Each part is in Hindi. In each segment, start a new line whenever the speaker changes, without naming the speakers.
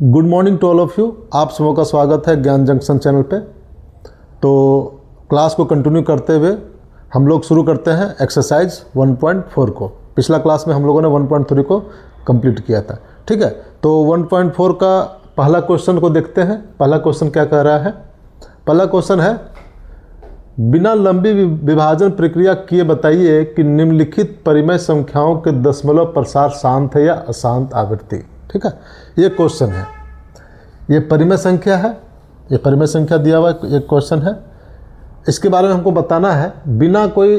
Good morning to all of you. आप सबों का स्वागत है ज्ञान जंक्शन चैनल पे। तो क्लास को कंटिन्यू करते हुए हम लोग शुरू करते हैं एक्सरसाइज 1.4 को। पिछला क्लास में हम लोगों ने 1.3 को कंप्लीट किया था, ठीक है। तो 1.4 का पहला क्वेश्चन को देखते हैं। पहला क्वेश्चन क्या कह रहा है? पहला क्वेश्चन है, बिना लंबी विभाजन प्रक्रिया किए बताइए कि निम्नलिखित परिमेय संख्याओं के दशमलव प्रसार शांत है या अशांत आवृत्ति। ठीक है, ये क्वेश्चन है। ये परिमेय संख्या है, ये परिमेय संख्या दिया हुआ एक क्वेश्चन है। इसके बारे में हमको बताना है बिना कोई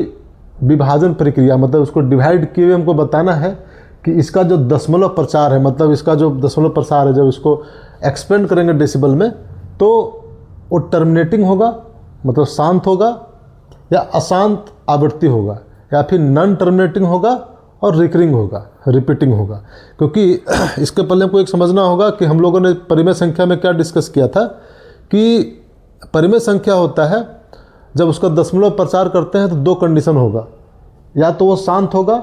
विभाजन प्रक्रिया, मतलब उसको डिवाइड किए हुए हमको बताना है कि इसका जो दशमलव प्रसार है, मतलब इसका जो दशमलव प्रसार है, जब इसको एक्सपेंड करेंगे डेसिबल में तो वो टर्मिनेटिंग होगा, मतलब शांत होगा, या अशांत आवृत्ति होगा, या फिर नॉन टर्मिनेटिंग होगा और रिकरिंग होगा, रिपीटिंग होगा। क्योंकि इसके पहले हमको एक समझना होगा कि हम लोगों ने परिमेय संख्या में क्या डिस्कस किया था कि परिमेय संख्या होता है जब उसका दशमलव प्रसार करते हैं तो दो कंडीशन होगा, या तो वो शांत होगा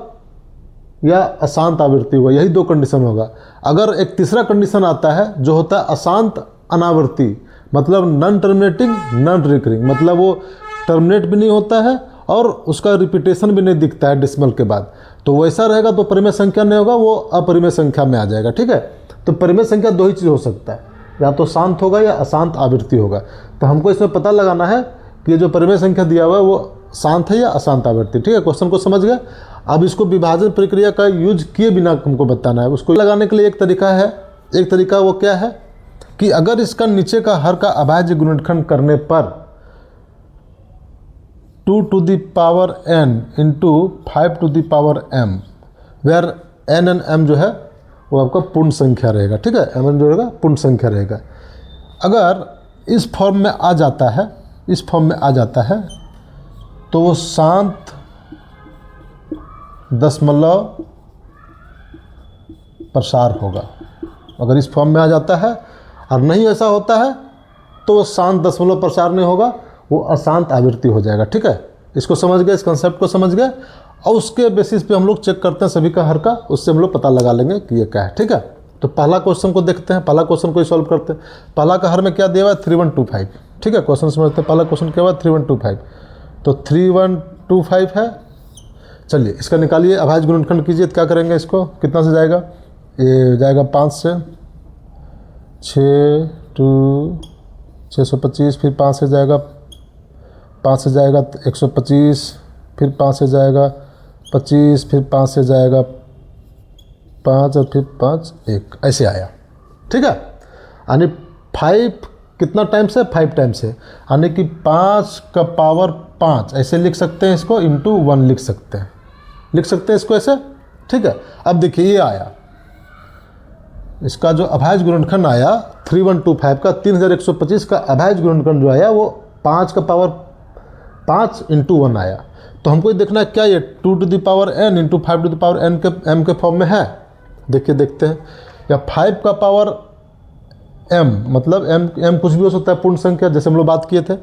या अशांत आवृत्ति होगा, यही दो कंडीशन होगा। अगर एक तीसरा कंडीशन आता है जो होता है अशांत अनावर्ती, मतलब नॉन टर्मिनेटिंग नॉन रिकरिंग, मतलब वो टर्मिनेट भी नहीं होता है और उसका रिपीटेशन भी नहीं दिखता है डेसिमल के बाद, तो वैसा रहेगा तो परिमेय संख्या नहीं होगा, वो अपरिमेय संख्या में आ जाएगा। ठीक है, तो परिमेय संख्या दो ही चीज़ हो सकता है, या तो शांत होगा या अशांत आवृत्ति होगा। तो हमको इसमें पता लगाना है कि ये जो परिमेय संख्या दिया हुआ है वो शांत है या अशांत आवृत्ति। ठीक है, क्वेश्चन को समझ गए। अब इसको विभाजन प्रक्रिया का यूज किए बिना हमको बताना है। उसको लगाने के लिए एक तरीका है, एक तरीका वो क्या है कि अगर इसका नीचे का हर का अभाज्य गुणनखंड करने पर 2 to the power n into 5 to the power m, where n and m जो है वो आपका पूर्ण संख्या रहेगा। ठीक है, m जो रहेगा पूर्ण संख्या रहेगा। अगर इस फॉर्म में आ जाता है, इस फॉर्म में आ जाता है तो वो शांत दशमलव प्रसार होगा। अगर इस फॉर्म में आ जाता है और नहीं ऐसा होता है तो वो शांत दशमलव प्रसार नहीं होगा, वो अशांत आवृत्ति हो जाएगा। ठीक है, इसको समझ गए, इस कंसेप्ट को समझ गए, और उसके बेसिस पे हम लोग चेक करते हैं सभी का हर का, उससे हम लोग पता लगा लेंगे कि ये क्या है। ठीक है, तो पहला क्वेश्चन को देखते हैं, पहला क्वेश्चन को सॉल्व करते हैं। पहला का हर में क्या दिया हुआ है? 3125। ठीक है, क्वेश्चन समझते हैं। पहला क्वेश्चन क्या हुआ? 3125। तो 3125 है। चलिए इसका निकालिए, अभाज्य गुणनखंड कीजिए। तो क्या करेंगे, इसको कितना से जाएगा? ये जाएगा 5 से, 6 to 625, फिर 5 से जाएगा, 5 से जाएगा 125, फिर 5 से जाएगा 25, फिर 5 से जाएगा 5 और फिर 5 1, ऐसे आया। ठीक है, यानी 5 कितना टाइम से? 5 टाइम से, यानी कि 5 का पावर 5 ऐसे लिख सकते हैं इसको, इंटू 1 लिख सकते हैं, लिख सकते हैं इसको ऐसे। ठीक है, अब देखिए ये आया, इसका जो अभाज्य गुणनखंड आया 3125 का, 3125 का अभाज्य गुणनखंड जो आया वो 5 का पावर 5 इंटू 1 आया। तो हमको देखना है क्या ये 2 to the power n into 5 to the power n के m के फॉर्म में है। देखिए देखते हैं, या 5 का पावर m, मतलब m कुछ भी हो सकता है, पूर्ण संख्या, जैसे हम लोग बात किए थे।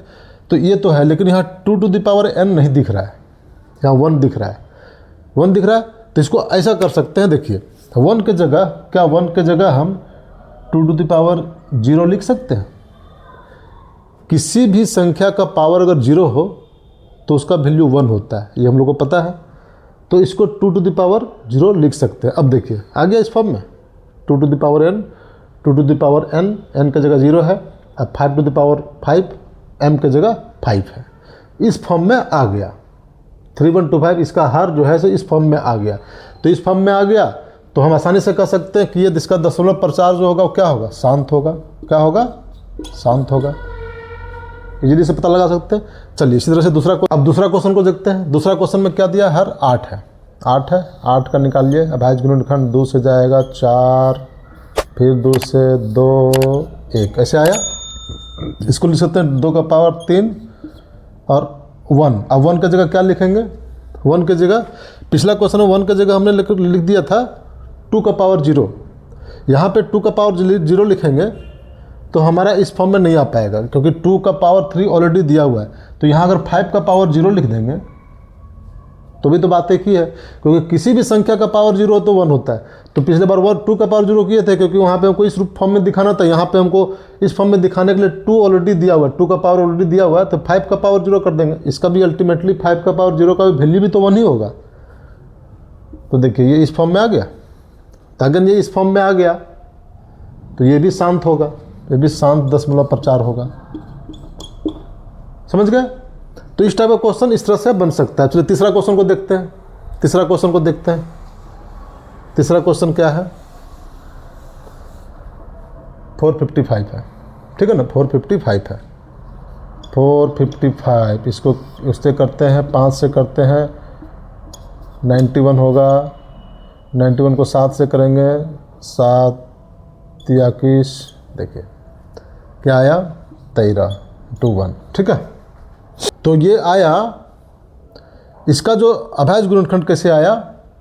तो ये तो है, लेकिन यहाँ 2 to the power n नहीं दिख रहा है, यहाँ 1 दिख रहा है, 1 दिख रहा है। तो इसको ऐसा कर सकते हैं, देखिए 1 के जगह, क्या 1 के जगह हम 2 to the power 0 लिख सकते हैं। किसी भी संख्या का पावर अगर 0 हो तो उसका वैल्यू 1 होता है, ये हम लोग को पता है। तो इसको 2 to the power 0 लिख सकते हैं। अब देखिए आ गया इस फॉर्म में, 2 to the power n, 2 to the power n, n के जगह 0 है, अब 5 to the power 5, m के जगह 5 है, इस फॉर्म में आ गया। 3125 इसका हर जो है सो इस फॉर्म में आ गया। तो इस फॉर्म में आ गया तो हम आसानी से कह सकते हैं कि ये इसका दशमलव प्रसार जो होगा वो क्या होगा? शांत होगा। क्या होगा? शांत होगा। इजीली से पता लगा सकते हैं। चलिए इसी तरह से अब दूसरा क्वेश्चन को देखते हैं। दूसरा क्वेश्चन में क्या दिया? हर 8 है, 8 है, 8 का निकालिए। अभाज्य गुणनखंड 2 से जाएगा 4, फिर 2 से 2 1, ऐसे आया। इसको लिख सकते हैं 2 का पावर 3 और 1। अब 1 की जगह क्या लिखेंगे? 1 की जगह, पिछला क्वेश्चन में 1 की जगह हमने लिख दिया था 2 का पावर 0। यहाँ पे 2 का पावर 0 लिखेंगे तो हमारा इस फॉर्म में नहीं आ पाएगा, क्योंकि 2 का पावर 3 ऑलरेडी दिया हुआ है। तो यहाँ अगर 5 का पावर 0 लिख देंगे तो भी तो बात एक ही है, क्योंकि किसी भी संख्या का पावर 0 हो तो 1 होता है। तो पिछले बार 2 का पावर 0 किए थे, क्योंकि वहाँ पे हमको इस रूप फॉर्म में दिखाना था, यहाँ पे हमको इस फॉर्म में दिखाने के लिए 2 ऑलरेडी दिया हुआ है, 2 का पावर ऑलरेडी दिया हुआ है, तो 5 का पावर 0 कर देंगे। इसका भी अल्टीमेटली 5 का पावर 0 का भी वैल्यू भी तो 1 ही होगा। तो देखिए ये इस फॉर्म में आ गया, तो अगर ये इस फॉर्म में आ गया तो ये भी शांत होगा, ये भी शांत 0.4 होगा। समझ गए? तो इस टाइप का क्वेश्चन इस तरह से बन सकता है। चलिए तीसरा क्वेश्चन को देखते हैं। तीसरा क्वेश्चन को देखते हैं। तीसरा क्वेश्चन क्या है? 455 है, ठीक है ना, 455 है, 455। इसको उससे करते हैं 5 से करते हैं 91 होगा, 91 को 7 से करेंगे 7 या 21, देखिए क्या आया 13 2 1, ठीक है। तो ये आया, इसका जो अभाज्य गुणनखंड कैसे आया?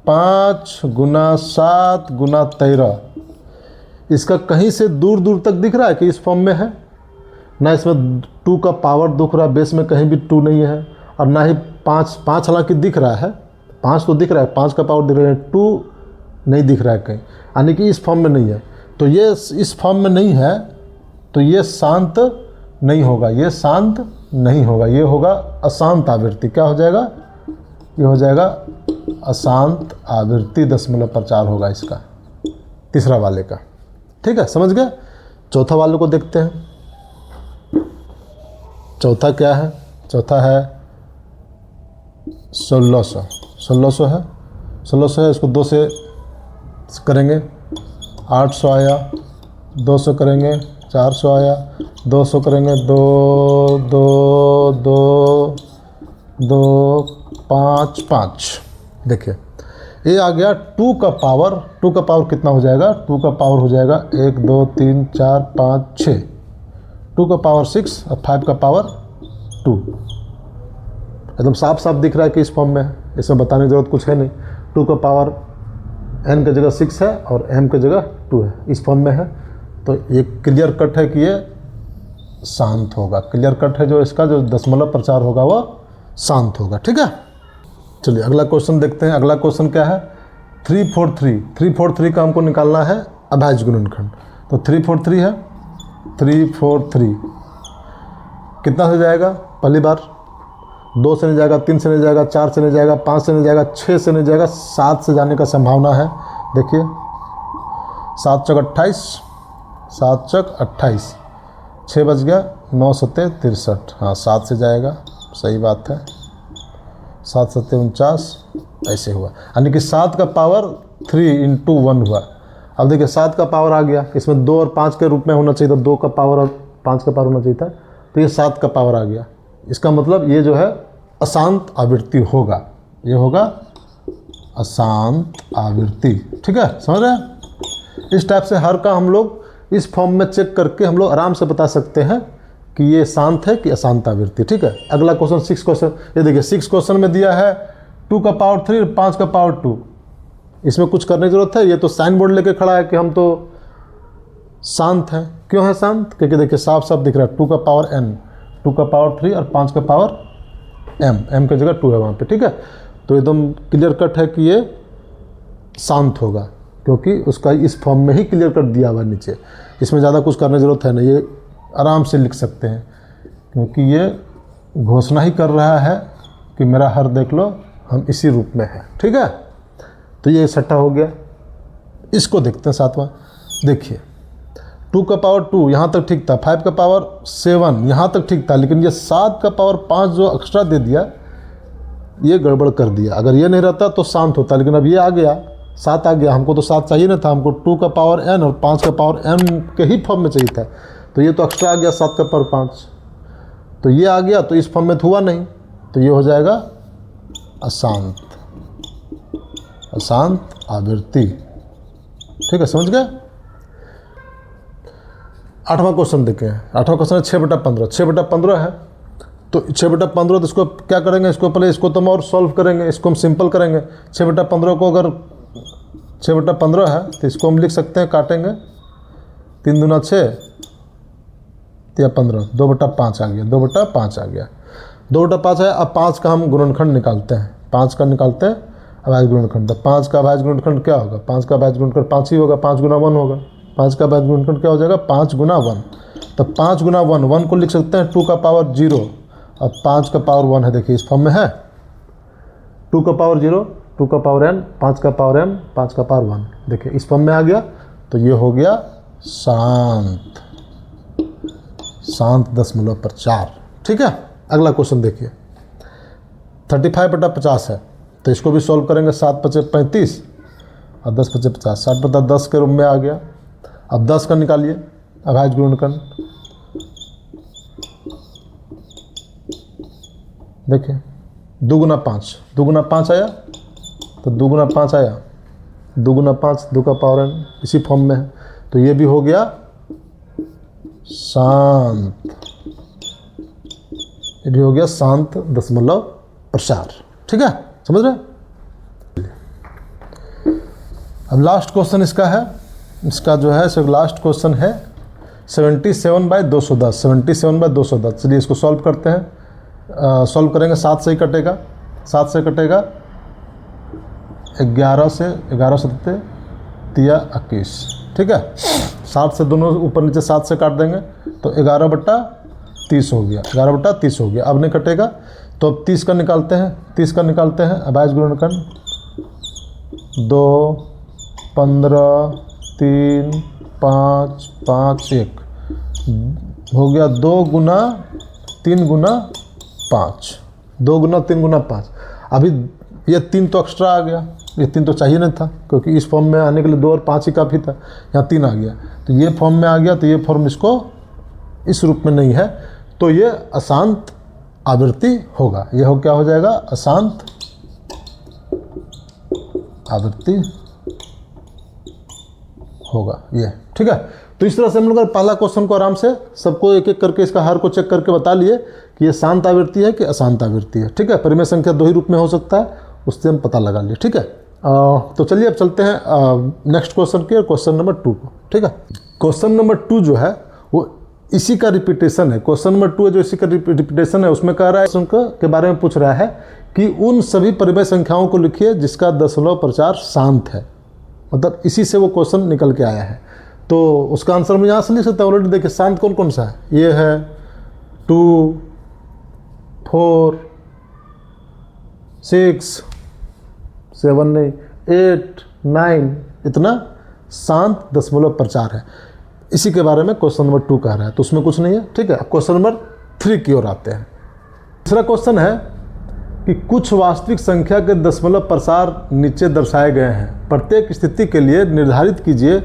5 × 7 × 13। इसका कहीं से दूर दूर तक दिख रहा है कि इस फॉर्म में है ना, इसमें 2 का पावर दिख रहा है, बेस में कहीं भी 2 नहीं है, और ना ही 5 हालांकि दिख रहा है, 5 तो दिख रहा है, 5 का पावर दिख रहा है, 2 नहीं दिख रहा है कहीं, यानी कि इस फॉर्म में नहीं है। तो ये इस फॉर्म में नहीं है, तो ये शांत नहीं होगा, ये शांत नहीं होगा, ये होगा अशांत आवृत्ति। क्या हो जाएगा? ये हो जाएगा अशांत आवृत्ति 0.4 होगा इसका, तीसरा वाले का, ठीक है। समझ गए? चौथा वाले को देखते हैं। चौथा क्या है? चौथा है 1600। 1600 है, 1600 है, इसको 2 से करेंगे 800 आया, 200 करेंगे 400 आया, 200 करेंगे 2 2 2 2 5 5। देखिए ये आ गया 2 का पावर। 2 का पावर कितना हो जाएगा? 2 का पावर हो जाएगा 1 2 3 4 5 6, 2 का पावर 6 और 5 का पावर 2। एकदम साफ साफ दिख रहा है कि इस फॉर्म में है, इसमें बताने की जरूरत कुछ है नहीं। 2 का पावर n की जगह 6 है और m की जगह 2 है, इस फॉर्म में है। तो ये क्लियर कट है कि ये शांत होगा, क्लियर कट है, जो इसका जो 0.4 होगा वो शांत होगा, ठीक है। चलिए अगला क्वेश्चन देखते हैं। अगला क्वेश्चन क्या है? 343। 343 का हमको निकालना है अभाज्य गुणनखंड। तो 343 है, 343 कितना से जाएगा? पहली बार 2 से नहीं जाएगा, 3 से नहीं जाएगा, 4 से नहीं जाएगा, 5 से नहीं जाएगा, 6 से नहीं जाएगा, 7 से जाने का संभावना है। देखिए 7 चौक 28, 7 चौक 28, 6 बज गया, 9 सत्ते 63, हाँ 7 से जाएगा, सही बात है। 7 सत्ते 49, ऐसे हुआ, यानी कि 7 का पावर 3 × 1 हुआ। अब देखिए 7 का पावर आ गया, इसमें 2 और 5 के रूप में होना चाहिए था, 2 का पावर और 5 का पावर होना चाहिए था, तो ये 7 का पावर आ गया। इसका मतलब ये जो है अशांत आवृत्ति होगा, ये होगा अशांत आवृत्ति, ठीक है। समझ रहे हैं? इस टाइप से हर का हम लोग इस फॉर्म में चेक करके हम लोग आराम से बता सकते हैं कि ये शांत है कि अशांत आवृत्ति, ठीक है। अगला क्वेश्चन 6 क्वेश्चन, ये देखिए 6 क्वेश्चन में दिया है 2 का पावर 3 और 5 का पावर 2। इसमें कुछ करने की जरूरत है? ये तो साइन बोर्ड लेके खड़ा है कि हम तो शांत हैं। क्यों है शांत? क्योंकि देखिए साफ साफ दिख रहा है 2 का पावर n, 2 का पावर 3 और 5 का पावर m की जगह 2 है वहाँ पे, ठीक है। तो एकदम क्लियर कट है कि ये शांत होगा, क्योंकि उसका इस फॉर्म में ही क्लियर कट दिया हुआ नीचे, इसमें ज़्यादा कुछ करने की ज़रूरत है नहीं, ये आराम से लिख सकते हैं, क्योंकि ये घोषणा ही कर रहा है कि मेरा हर देख लो हम इसी रूप में है, ठीक है। तो ये सट्टा हो गया। इसको देखते हैं सातवां। देखिए 2 का पावर 2 यहाँ तक ठीक था, 5 का पावर 7 यहाँ तक ठीक था, लेकिन ये 7 का पावर 5 जो एक्स्ट्रा दे दिया, ये गड़बड़ कर दिया। अगर ये नहीं रहता तो शांत होता, लेकिन अब ये आ गया, 7 आ गया, हमको तो 7 चाहिए ना था, हमको 2 का पावर n और 5 का पावर m के ही फॉर्म में चाहिए था, तो ये तो एक्स्ट्रा आ गया 7 का पावर 5, तो ये आ गया, तो इस फॉर्म में तो हुआ नहीं, तो ये हो जाएगा अशांत, अशांत आवृत्ति, ठीक है। समझ गए? 8वां क्वेश्चन देखें। 8वां क्वेश्चन है 6/15। 6/15 है, तो 6/15, तो इसको क्या करेंगे? इसको पहले इसको तो हम और सॉल्व करेंगे, इसको हम सिंपल करेंगे। 6/15 को अगर 6/15 है तो इसको हम लिख सकते हैं, काटेंगे 3 दूना 6 या 15, 2/5 आ गया, 2/5 आ गया, 2/5 है। अब 5 का हम गुणनखंड निकालते हैं। 5 का निकालते हैं अभाज्य गुणनखंड। तो 5 का अभाज्य गुणनखंड क्या होगा? 5 का अभाज्य गुणनखंड 5 ही होगा, 5 गुना 1 होगा। 5 का अभाज्य गुणनखंड क्या हो जाएगा? 5 गुना 1। तो 5 गुना 1 को लिख सकते हैं 2 का पावर 0 और 5 का पावर 1 है, देखिए इस फॉर्म में है। 2 का पावर 0, 2 का पावर n, 5 का पावर m, 5 का पावर 1, देखिए इस फॉर्म में आ गया। तो ये हो गया शांत दशमलव पर 4। ठीक है, अगला क्वेश्चन देखिए। 35/50 है, तो इसको भी सॉल्व करेंगे। 7 × 5 = 35 और 10 × 5 = 50। 60/10 के रूप में आ गया। अब 10 का निकालिए अभाज्य गुणनखंड। देखिए 2 गुना 5, 2 गुना 5 आया, तो 2 गुना 5 आया, 2 गुना 5 2 का पावर n, इसी फॉर्म में है। तो ये भी हो गया शांत, ये भी हो गया शांत दशमलव पर 4। ठीक है, समझ रहे? अब लास्ट क्वेश्चन इसका है, इसका जो है सो लास्ट क्वेश्चन है 77/210। 77/210, चलिए इसको सॉल्व करते हैं। सॉल्व करेंगे, 7 से ही कटेगा, 7 से कटेगा, 11 से 21। ठीक है, 7 से दोनों ऊपर नीचे 7 से काट देंगे तो 11/30 हो गया, 11/30 हो गया। अब नहीं कटेगा, तो अब 30 का निकालते हैं। 30 का निकालते हैं अभाज्य गुणनखंड। 2 15 3 5 5 1 हो गया 2 गुना 3 गुना 5, 2 गुना 3 गुना 5। अभी ये 3 तो एक्स्ट्रा आ गया, ये 3 तो चाहिए नहीं था, क्योंकि इस फॉर्म में आने के लिए 2 और 5 ही काफ़ी था। यहाँ 3 आ गया, तो ये फॉर्म में आ गया, तो ये फॉर्म इसको इस रूप में नहीं है, तो ये अशांत आवृत्ति होगा। ये हो क्या हो जाएगा? अशांत आवृत्ति होगा ये। ठीक है, तो इस तरह से हम लोग पहला क्वेश्चन को आराम से सबको एक एक करके इसका हर को चेक करके बता लिए कि ये शांत आवृत्ति है कि अशांत आवृत्ति है। ठीक है, परिमेय संख्या 2 ही रूप में हो सकता है, उससे हम पता लगा लिए। ठीक है, तो चलिए अब चलते हैं नेक्स्ट क्वेश्चन के, क्वेश्चन नंबर 2 को। ठीक है, क्वेश्चन नंबर 2 जो है वो इसी का रिपीटेशन है। क्वेश्चन नंबर 2 है जो इसी का रिपीटेशन है। उसमें कह रहा है के बारे में पूछ रहा है कि उन सभी परिमेय संख्याओं को लिखिए जिसका दशमलव प्रचार शांत है। मतलब इसी से वो क्वेश्चन निकल के आया है, तो उसका आंसर मैं यहाँ से लिख सकता हूँ। ऑलरेडी देखिए शांत कौन कौन सा है, ये है 2 4 6 7 नहीं 8 9, इतना शांत दशमलव प्रचार है। इसी के बारे में क्वेश्चन नंबर 2 कह रहा है, तो उसमें कुछ नहीं है। ठीक है, अब क्वेश्चन नंबर 3 की ओर आते हैं। तीसरा क्वेश्चन है कि कुछ वास्तविक संख्या के दशमलव प्रसार नीचे दर्शाए गए हैं। प्रत्येक स्थिति के लिए निर्धारित कीजिए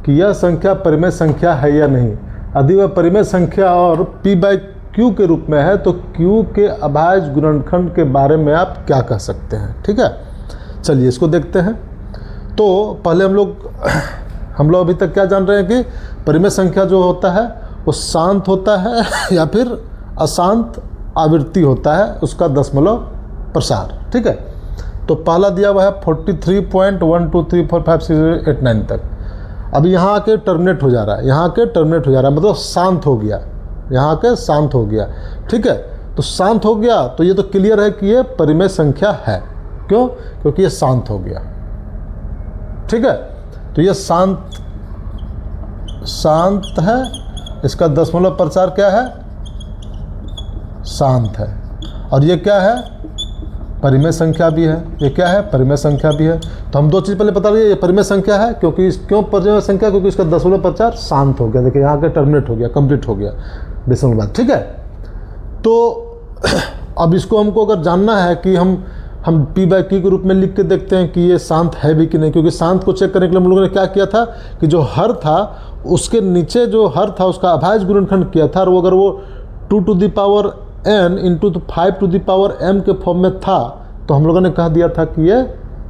कि यह संख्या परिमेय संख्या है या नहीं। यदि वह परिमेय संख्या और p/q के रूप में है तो q के अभाज्य गुणनखंड के बारे में आप क्या कह सकते हैं। ठीक है, चलिए इसको देखते हैं। तो पहले हम लोग अभी तक क्या जान रहे हैं कि परिमेय संख्या जो होता है वो शांत होता है या फिर अशांत आवृत्ति होता है उसका दशमलव प्रसार। ठीक है, तो पहला दिया हुआ है 43.1234568 तक। अब यहाँ आके टर्मिनेट हो जा रहा है, यहाँ के टर्मिनेट हो जा रहा है, मतलब शांत हो गया, यहाँ के शांत हो गया। ठीक है, तो शांत हो गया तो ये तो क्लियर है कि ये परिमेय संख्या है। क्यों? क्योंकि ये शांत हो गया। ठीक है, तो ये शांत है, इसका दशमलव प्रचार क्या है? शांत है। और ये क्या है? परिमेय संख्या भी है। ये क्या है? परिमेय संख्या भी है। तो हम 2 चीज़ पहले बता रहे, ये परिमेय संख्या है क्योंकि क्यों परिमेय संख्या? क्योंकि इसका दशमलव प्रचार शांत हो गया। देखिए यहाँ के टर्मिनेट हो गया, कंप्लीट हो गया डेसिमल बाद। ठीक है, तो अब इसको हमको अगर जानना है कि हम p/q के रूप में लिख के देखते हैं कि ये शांत है भी कि नहीं, क्योंकि शांत को चेक करने के लिए हम लोगों ने क्या किया था कि जो हर था उसके नीचे जो हर था उसका अभाज्य गुणनखंड किया था, और वो अगर वो 2 to the power n into 5 to the power m के फॉर्म में था तो हम लोगों ने कह दिया था कि ये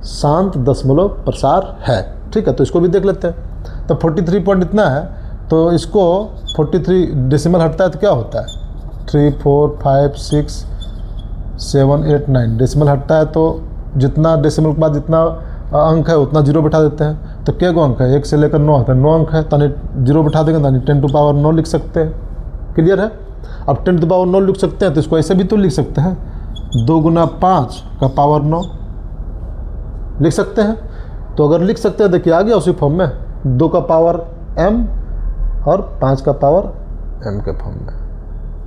शांत दशमलव प्रसार है। ठीक है, तो इसको भी देख लेते हैं। तो 43 पॉइंट इतना है, तो इसको 43 डेसिमल हटता है तो क्या होता है? 3 4 5 6 7 8 9 डेसिमल हटता है, तो जितना डेसिमल के बाद जितना अंक है उतना 0 बैठा देते हैं। तो क्या अंक है? 1 से लेकर 9 है, 9 अंक है, तो 0 बैठा देंगे तो 10 to the power 9 लिख सकते हैं। क्लियर है? अब 10 to the power 9 लिख सकते हैं तो इसको ऐसे भी तो लिख सकते हैं 2 गुना 5 का पावर 9 लिख सकते हैं। तो अगर लिख सकते हैं, देखिए आ गया उसी फॉर्म में, 2 का पावर m और 5 का पावर m के फॉर्म में,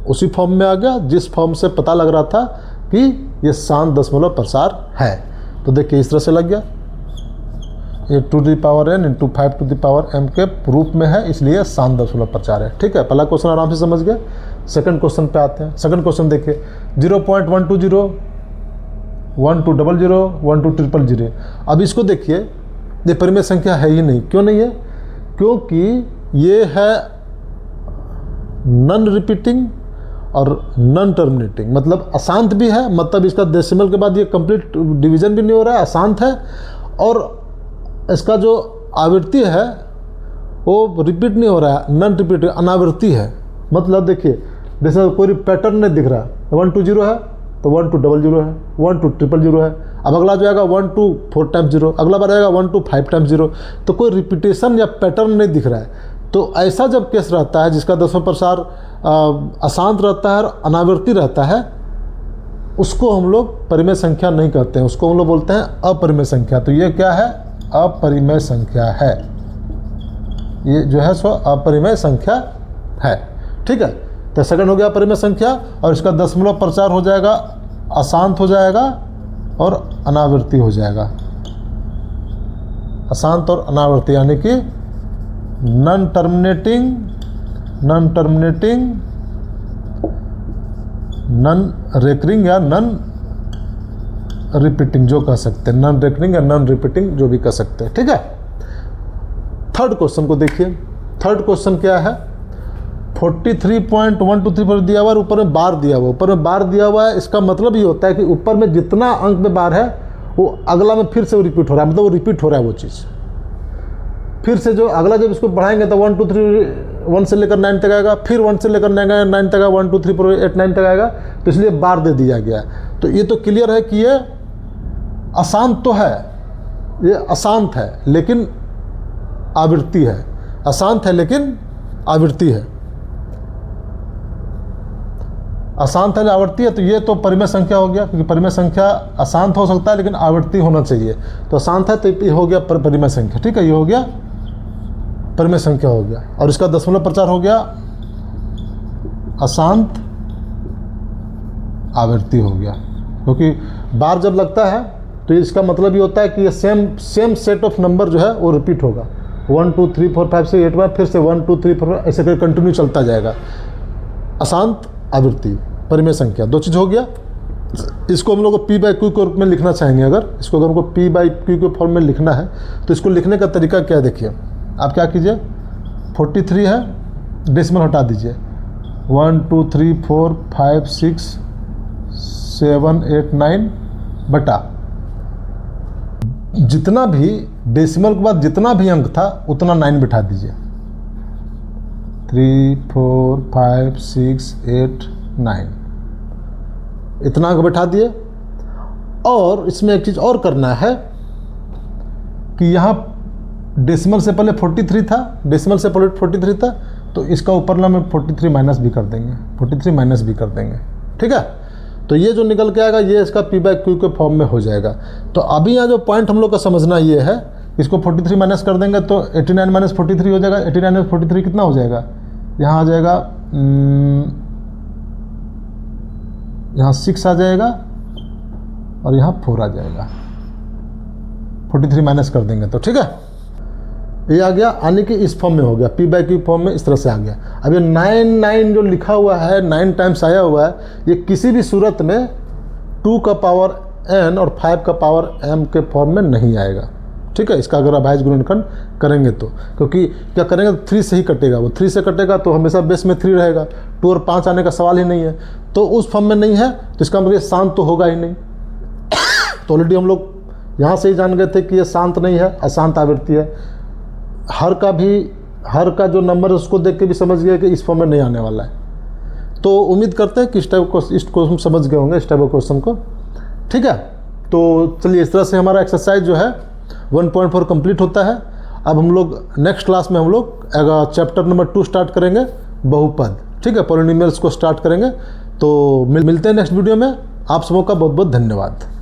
उसी फॉर्म में आ गया जिस फॉर्म से पता लग रहा था कि ये शांत दशमलव प्रसार है। तो देखिए इस तरह से लग गया, ये 2 to the power n into 5 to the power m के रूप में है, इसलिए शांत दशमलव प्रचार है। ठीक है, पहला क्वेश्चन आराम से समझ गए। सेकंड क्वेश्चन पे आते हैं। सेकंड क्वेश्चन देखिए, 0.120 1200 12300। अब इसको देखिए, ये परिमेय संख्या है ही नहीं। क्यों नहीं है? क्योंकि ये है नॉन रिपीटिंग और नॉन टर्मिनेटिंग, मतलब अशांत भी है, मतलब इसका डेसिमल के बाद ये कंप्लीट डिवीजन भी नहीं हो रहा है, अशांत है, और इसका जो आवृत्ति है वो रिपीट नहीं हो रहा है, नॉन रिपीटिंग अनावृत्ति है। मतलब देखिए, जैसे कोई पैटर्न नहीं दिख रहा, 120 है तो 1200 है, 12300 है। अब अगला जो आएगा 124 टाइम्स 0, अगला बार आएगा 125 टाइम्स 0। तो कोई रिपीटेशन या पैटर्न नहीं दिख रहा है। तो ऐसा जब केस रहता है जिसका दशमलव प्रसार अशांत रहता है और अनावृत्ति रहता है, उसको हम लोग परिमेय संख्या नहीं कहते हैं, उसको हम लोग बोलते हैं अपरिमेय संख्या। तो ये क्या है? अपरिमेय संख्या है। ये जो है सो अपरिमेय संख्या है। ठीक है, तो सेकंड हो गया अपरिमेय संख्या, और इसका दशमलव प्रचार हो जाएगा, अशांत हो जाएगा और अनावृत्ति हो जाएगा। अशांत और अनावृत्ति यानी कि नॉन टर्मिनेटिंग, नॉन रेकरिंग या नॉन रिपीटिंग जो कह सकते हैं, नॉन रेकरिंग या नॉन रिपीटिंग जो भी कह सकते हैं। ठीक है, थर्ड क्वेश्चन को देखिए। थर्ड क्वेश्चन क्या है? 43.123 पर दिया हुआ है, ऊपर में बार दिया हुआ है, ऊपर में बार दिया हुआ है। इसका मतलब ये होता है कि ऊपर में जितना अंक में बार है वो अगला में फिर से वो रिपीट हो रहा है, मतलब वो रिपीट हो रहा है वो चीज़। फिर से जो अगला जब इसको बढ़ाएंगे तो 1 2 3 1 से लेकर 9 तक आएगा, फिर 1 से लेकर 9 तक आएगा, 1 2 3 4 8 9 तक आएगा। तो इसलिए बार दे दिया गया है। तो ये तो क्लियर है कि ये अशांत तो है, ये अशांत है लेकिन आवृत्ति है, अशांत है लेकिन आवृत्ति है, अशांत है आवृत्ति है। तो ये तो परिमेय संख्या हो गया, क्योंकि परिमेय संख्या अशांत हो सकता है लेकिन आवृत्ति होना चाहिए। तो अशांत है तो ये हो गया परिमेय संख्या। ठीक है, ये हो गया परिमेय संख्या हो गया, और इसका दशमलव प्रचार हो गया अशांत आवृत्ति हो गया। क्योंकि बार जब लगता है तो इसका मतलब ये होता है कि ये सेम सेट ऑफ नंबर जो है वो रिपीट होगा, 1 2 3 4 5 6 8 बार, फिर से 1 2 3 4 ऐसे करके कंटिन्यू चलता जाएगा। अशांत आवृत्ति परिमेय संख्या, दो चीज़ हो गया। इसको हम लोग को P/Q के रूप में लिखना चाहेंगे। अगर इसको हमको P/Q के फॉर्म में लिखना है तो इसको लिखने का तरीका क्या है? देखिए, आप क्या कीजिए, 43 है, डेसिमल हटा दीजिए, 1 2 3 4 5 6 7 8 9 बटा जितना भी डेसिमल के बाद जितना भी अंक था उतना 9 बिठा दीजिए, 3 4 5 6 8 9 इतना अंक बैठा दिए। और इसमें एक चीज़ और करना है कि यहाँ डेसिमल से पहले 43 था, डेसिमल से पहले 43 था, तो इसका ऊपर ना में 43 माइनस भी कर देंगे, 43 माइनस भी कर देंगे। ठीक है, तो ये जो निकल के आएगा ये इसका P/Q के फॉर्म में हो जाएगा। तो अभी यहाँ जो पॉइंट हम लोग का समझना ये है, इसको 43 माइनस कर देंगे तो 89 माइनस 43 हो जाएगा। 89 माइनस 43 कितना हो जाएगा? यहाँ आ जाएगा, यहाँ 6 आ जाएगा और यहाँ 4 आ जाएगा, 43 माइनस कर देंगे तो। ठीक है, ये आ गया, यानी कि इस फॉर्म में हो गया, P/Q फॉर्म में इस तरह से आ गया। अब ये 9 जो लिखा हुआ है, 9 टाइम्स आया हुआ है, ये किसी भी सूरत में 2 का पावर n और 5 का पावर m के फॉर्म में नहीं आएगा। ठीक है, इसका अगर अभाज्य गुणनखंड करेंगे तो, क्योंकि क्या करेंगे, 3 से ही कटेगा, वो 3 से कटेगा तो हमेशा बेस में 3 रहेगा, 2 और 5 आने का सवाल ही नहीं है। तो उस फॉर्म में नहीं है तो इसका मतलब शांत तो होगा ही नहीं। तो ऑलरेडी हम लोग यहाँ से ही जान गए थे कि ये शांत नहीं है, अशांत आवृत्ति है। हर का जो नंबर है उसको देख के भी समझ गए कि इस फॉर्म में नहीं आने वाला है। तो उम्मीद करते हैं कि इस टाइप को हम समझ गए होंगे, इस टाइप के क्वेश्चन को। ठीक है, तो चलिए इस तरह से हमारा एक्सरसाइज जो है 1.4 कंप्लीट होता है। अब हम लोग नेक्स्ट क्लास में हम लोग चैप्टर नंबर 2 स्टार्ट करेंगे, बहुपद। ठीक है, पॉलिनोमियल्स को स्टार्ट करेंगे। तो मिलते हैं नेक्स्ट वीडियो में। आप सबों का बहुत बहुत धन्यवाद।